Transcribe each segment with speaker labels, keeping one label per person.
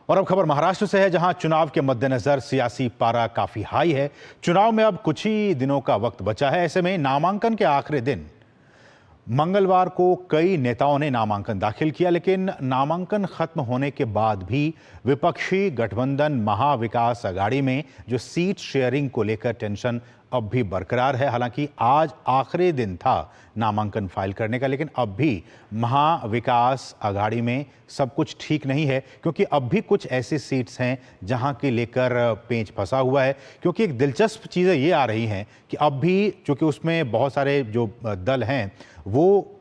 Speaker 1: और अब खबर महाराष्ट्र से है, जहां चुनाव के मद्देनजर सियासी पारा काफी हाई है। चुनाव में अब कुछ ही दिनों का वक्त बचा है। ऐसे में नामांकन के आखिरी दिन मंगलवार को कई नेताओं ने नामांकन दाखिल किया, लेकिन नामांकन खत्म होने के बाद भी विपक्षी गठबंधन महाविकास अघाड़ी में जो सीट शेयरिंग को लेकर टेंशन अब भी बरकरार है। हालांकि आज आखिरी दिन था नामांकन फाइल करने का, लेकिन अब भी महाविकास अघाड़ी में सब कुछ ठीक नहीं है, क्योंकि अब भी कुछ ऐसी सीट्स हैं जहां के लेकर पेंच फंसा हुआ है। क्योंकि एक दिलचस्प चीज़ें ये आ रही हैं कि अब भी चूंकि उसमें बहुत सारे जो दल हैं, वो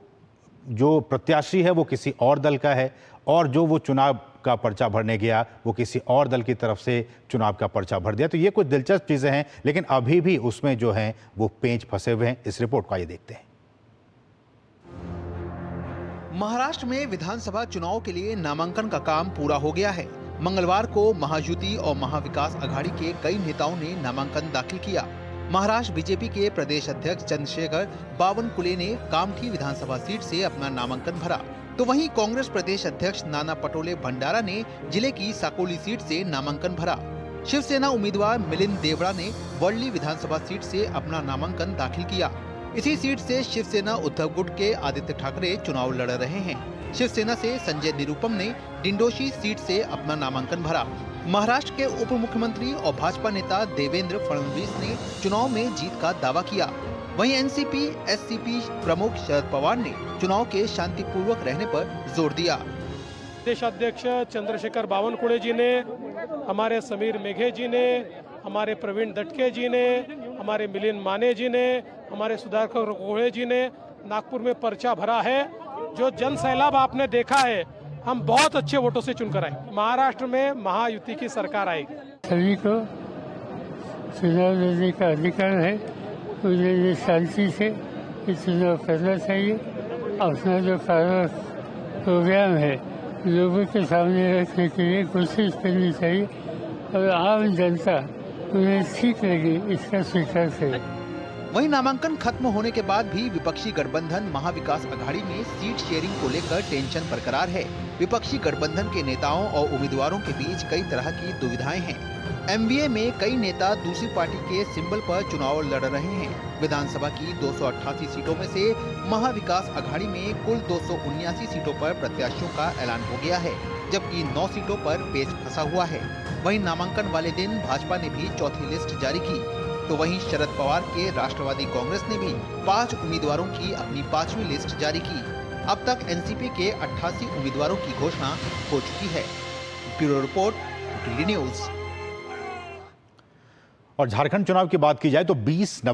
Speaker 1: जो प्रत्याशी है वो किसी और दल का है, और जो वो चुनाव का पर्चा भरने गया वो किसी और दल की तरफ से चुनाव का पर्चा भर दिया। तो ये कुछ दिलचस्प चीजें हैं, लेकिन अभी भी उसमें जो है वो पेंच फंसे हुए हैं। इस रिपोर्ट को आइए देखते हैं।
Speaker 2: महाराष्ट्र में विधानसभा चुनाव के लिए नामांकन का काम पूरा हो गया है। मंगलवार को महायुति और महाविकास अघाड़ी के कई नेताओं ने नामांकन दाखिल किया। महाराष्ट्र बीजेपी के प्रदेश अध्यक्ष चंद्रशेखर बावनकुले ने कामठी विधानसभा सीट से अपना नामांकन भरा, तो वहीं कांग्रेस प्रदेश अध्यक्ष नाना पटोले भंडारा ने जिले की साकोली सीट से नामांकन भरा। शिवसेना उम्मीदवार मिलिंद देवड़ा ने वर्ली विधानसभा सीट से अपना नामांकन दाखिल किया। इसी सीट से शिवसेना उद्धव गुट के आदित्य ठाकरे चुनाव लड़ रहे हैं। शिवसेना से संजय निरुपम ने डिंडोशी सीट से अपना नामांकन भरा। महाराष्ट्र के उप मुख्यमंत्री और भाजपा नेता देवेंद्र फडणवीस ने चुनाव में जीत का दावा किया। वहीं एनसीपी एससीपी प्रमुख शरद पवार ने चुनाव के शांतिपूर्वक रहने पर जोर दिया।
Speaker 3: प्रदेश अध्यक्ष चंद्रशेखर बावनकुळे जी ने, हमारे समीर मेघे जी ने, हमारे प्रवीण दटके जी ने, हमारे मिलिंद माने जी ने, हमारे सुधाकर कोहले जी ने नागपुर में पर्चा भरा है। जो जन सैलाब आपने देखा है, हम बहुत अच्छे वोटों से चुनकर आए। महाराष्ट्र में महायुति की सरकार आएगी। सभी को चुनाव लड़ने का अधिकार है, मुझे शांति से चुनाव करना चाहिए। अपना जो प्रोग्राम है लोगों के सामने रखने के लिए कोशिश करनी चाहिए, और आम जनता उन्हें ठीक लगे इसका स्वीकार करे।
Speaker 2: वहीं नामांकन खत्म होने के बाद भी विपक्षी गठबंधन महाविकास अघाड़ी में सीट शेयरिंग को लेकर टेंशन बरकरार है। विपक्षी गठबंधन के नेताओं और उम्मीदवारों के बीच कई तरह की दुविधाएं हैं। एमवीए में कई नेता दूसरी पार्टी के सिंबल पर चुनाव लड़ रहे हैं। विधानसभा की 288 सीटों में से महाविकास अघाड़ी में कुल 279 सीटों पर प्रत्याशियों का ऐलान हो गया है, जबकि 9 सीटों पर पेच फंसा हुआ है। वहीं नामांकन वाले दिन भाजपा ने भी चौथी लिस्ट जारी की, तो वहीं शरद पवार के राष्ट्रवादी कांग्रेस ने भी 5 उम्मीदवारों की अपनी 5वीं लिस्ट जारी की। अब तक एनसीपी के 88 उम्मीदवारों की घोषणा हो चुकी है। Bureau report, DD news.
Speaker 1: और झारखंड चुनाव की बात की जाए तो 20 नवंबर